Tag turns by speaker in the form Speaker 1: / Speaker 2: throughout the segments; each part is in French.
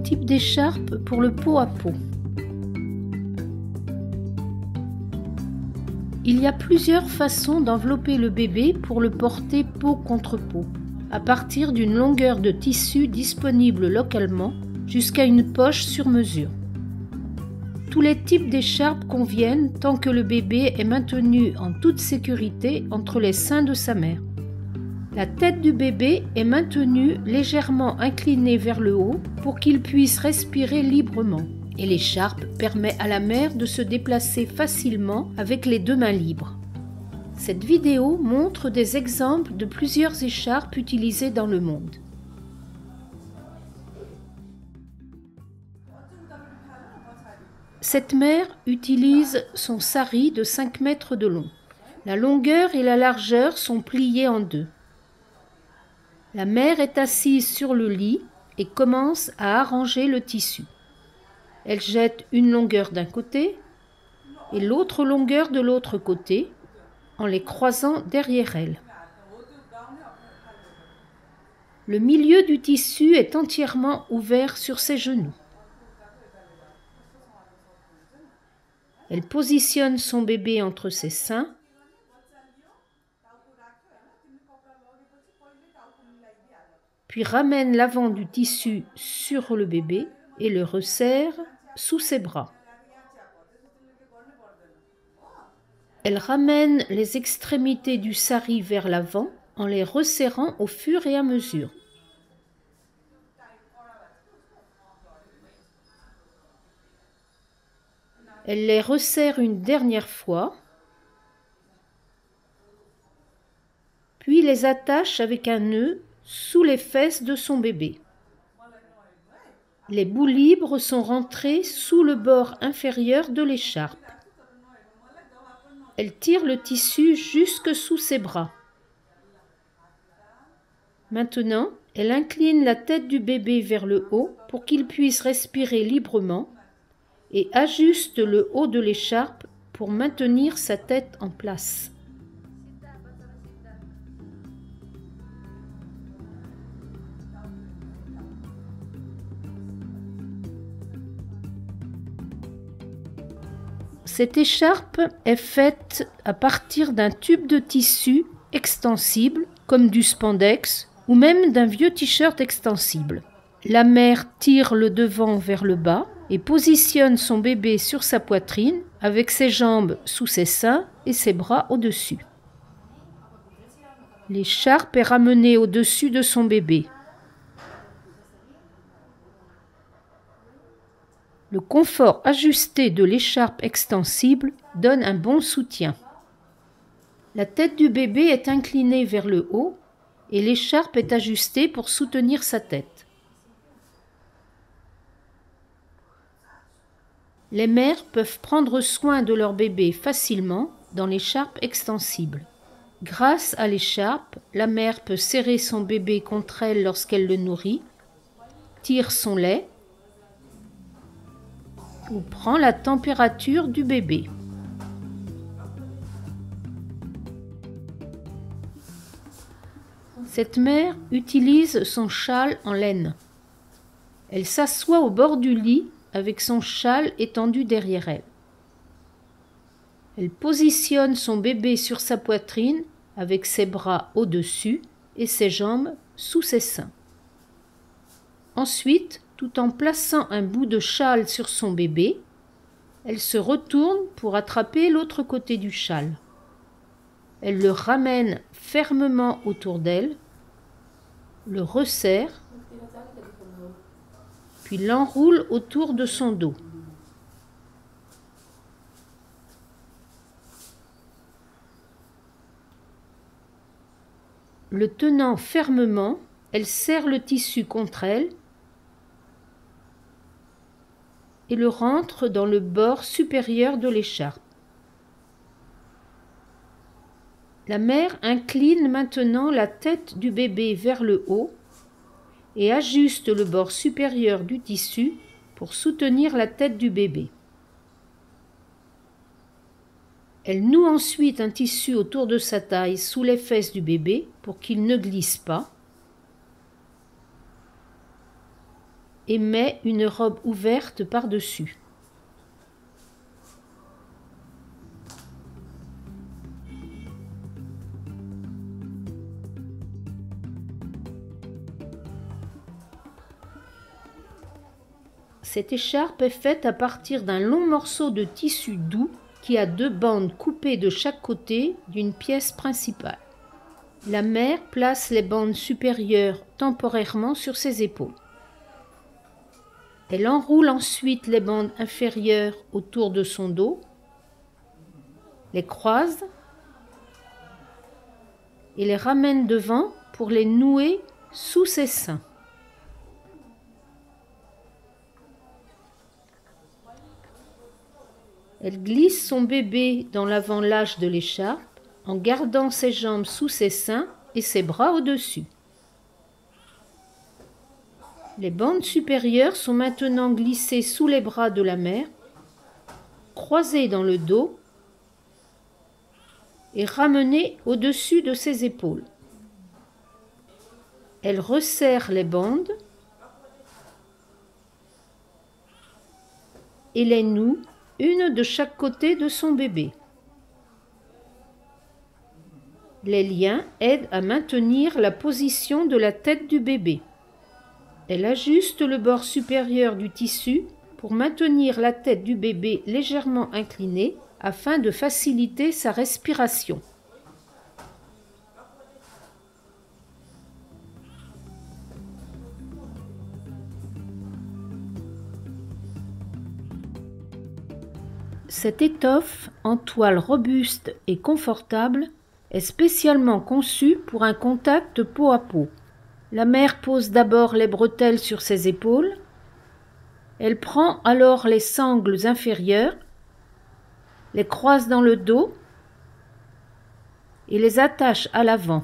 Speaker 1: Type d'écharpe pour le pot à pot. Il y a plusieurs façons d'envelopper le bébé pour le porter peau contre peau, à partir d'une longueur de tissu disponible localement jusqu'à une poche sur mesure. Tous les types d'écharpes conviennent tant que le bébé est maintenu en toute sécurité entre les seins de sa mère. La tête du bébé est maintenue légèrement inclinée vers le haut pour qu'il puisse respirer librement. Et l'écharpe permet à la mère de se déplacer facilement avec les deux mains libres. Cette vidéo montre des exemples de plusieurs écharpes utilisées dans le monde. Cette mère utilise son sari de 5 mètres de long. La longueur et la largeur sont pliées en deux. La mère est assise sur le lit et commence à arranger le tissu. Elle jette une longueur d'un côté et l'autre longueur de l'autre côté en les croisant derrière elle. Le milieu du tissu est entièrement ouvert sur ses genoux. Elle positionne son bébé entre ses seins puis ramène l'avant du tissu sur le bébé et le resserre sous ses bras. Elle ramène les extrémités du sari vers l'avant en les resserrant au fur et à mesure. Elle les resserre une dernière fois, puis les attache avec un nœud sous les fesses de son bébé. Les bouts libres sont rentrés sous le bord inférieur de l'écharpe. Elle tire le tissu jusque sous ses bras. Maintenant, elle incline la tête du bébé vers le haut pour qu'il puisse respirer librement et ajuste le haut de l'écharpe pour maintenir sa tête en place. Cette écharpe est faite à partir d'un tube de tissu extensible, comme du spandex, ou même d'un vieux t-shirt extensible. La mère tire le devant vers le bas et positionne son bébé sur sa poitrine, avec ses jambes sous ses seins et ses bras au-dessus. L'écharpe est ramenée au-dessus de son bébé. Le confort ajusté de l'écharpe extensible donne un bon soutien. La tête du bébé est inclinée vers le haut et l'écharpe est ajustée pour soutenir sa tête. Les mères peuvent prendre soin de leur bébé facilement dans l'écharpe extensible. Grâce à l'écharpe, la mère peut serrer son bébé contre elle lorsqu'elle le nourrit, tire son lait ou prend la température du bébé. Cette mère utilise son châle en laine. Elle s'assoit au bord du lit avec son châle étendu derrière elle. Elle positionne son bébé sur sa poitrine avec ses bras au-dessus et ses jambes sous ses seins. Ensuite, tout en plaçant un bout de châle sur son bébé, elle se retourne pour attraper l'autre côté du châle. Elle le ramène fermement autour d'elle, le resserre, puis l'enroule autour de son dos. Le tenant fermement, elle serre le tissu contre elle et le rentre dans le bord supérieur de l'écharpe. La mère incline maintenant la tête du bébé vers le haut et ajuste le bord supérieur du tissu pour soutenir la tête du bébé. Elle noue ensuite un tissu autour de sa taille sous les fesses du bébé pour qu'il ne glisse pas. et met une robe ouverte par-dessus. Cette écharpe est faite à partir d'un long morceau de tissu doux qui a 2 bandes coupées de chaque côté d'une pièce principale. La mère place les bandes supérieures temporairement sur ses épaules. Elle enroule ensuite les bandes inférieures autour de son dos, les croise et les ramène devant pour les nouer sous ses seins. Elle glisse son bébé dans l'avant-lâche de l'écharpe en gardant ses jambes sous ses seins et ses bras au-dessus. Les bandes supérieures sont maintenant glissées sous les bras de la mère, croisées dans le dos et ramenées au-dessus de ses épaules. Elle resserre les bandes et les noue, une de chaque côté de son bébé. Les liens aident à maintenir la position de la tête du bébé. Elle ajuste le bord supérieur du tissu pour maintenir la tête du bébé légèrement inclinée afin de faciliter sa respiration. Cette étoffe en toile robuste et confortable est spécialement conçue pour un contact peau à peau. La mère pose d'abord les bretelles sur ses épaules. Elle prend alors les sangles inférieures, les croise dans le dos et les attache à l'avant.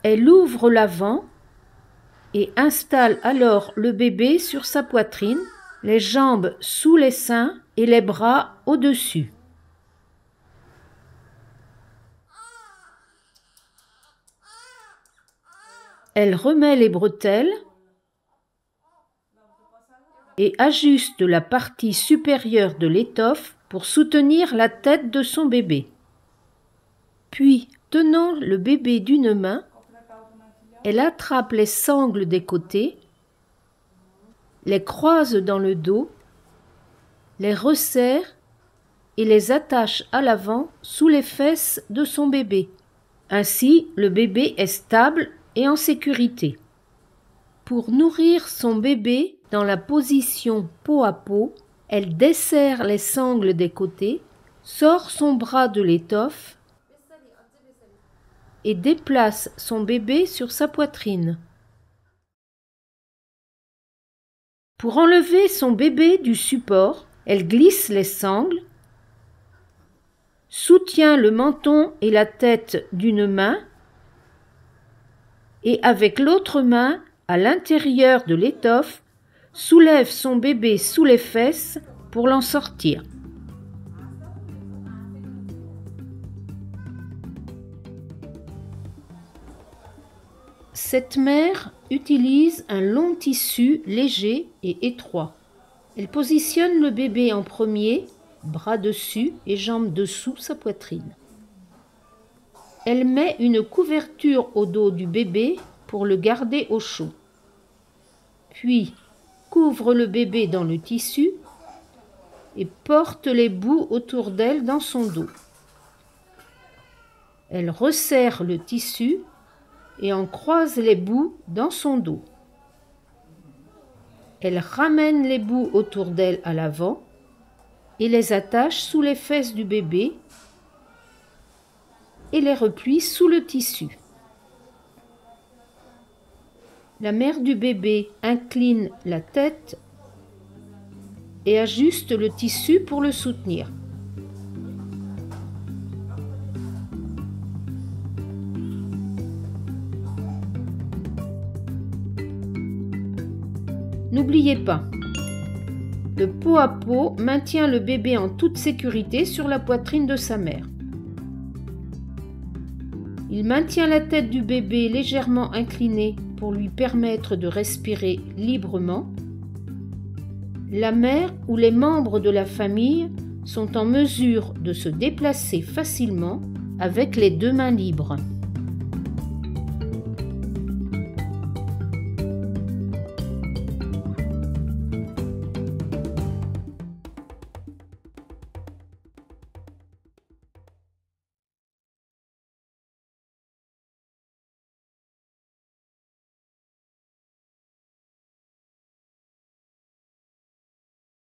Speaker 1: Elle ouvre l'avant et installe alors le bébé sur sa poitrine, les jambes sous les seins et les bras au-dessus. Elle remet les bretelles et ajuste la partie supérieure de l'étoffe pour soutenir la tête de son bébé. Puis, tenant le bébé d'une main, elle attrape les sangles des côtés, les croise dans le dos, les resserre et les attache à l'avant sous les fesses de son bébé. Ainsi, le bébé est stable et en sécurité. Pour nourrir son bébé dans la position peau à peau, elle desserre les sangles des côtés, sort son bras de l'étoffe et déplace son bébé sur sa poitrine. Pour enlever son bébé du support, elle glisse les sangles, soutient le menton et la tête d'une main et avec l'autre main, à l'intérieur de l'étoffe, soulève son bébé sous les fesses pour l'en sortir. Cette mère utilise un long tissu léger et étroit. Elle positionne le bébé en premier, bras dessus et jambes dessous sa poitrine. Elle met une couverture au dos du bébé pour le garder au chaud. Puis couvre le bébé dans le tissu et porte les bouts autour d'elle dans son dos. Elle resserre le tissu et en croise les bouts dans son dos. Elle ramène les bouts autour d'elle à l'avant et les attache sous les fesses du bébé et les replie sous le tissu. La mère du bébé incline la tête et ajuste le tissu pour le soutenir. N'oubliez pas, le peau à peau maintient le bébé en toute sécurité sur la poitrine de sa mère. Il maintient la tête du bébé légèrement inclinée pour lui permettre de respirer librement. La mère ou les membres de la famille sont en mesure de se déplacer facilement avec les 2 mains libres.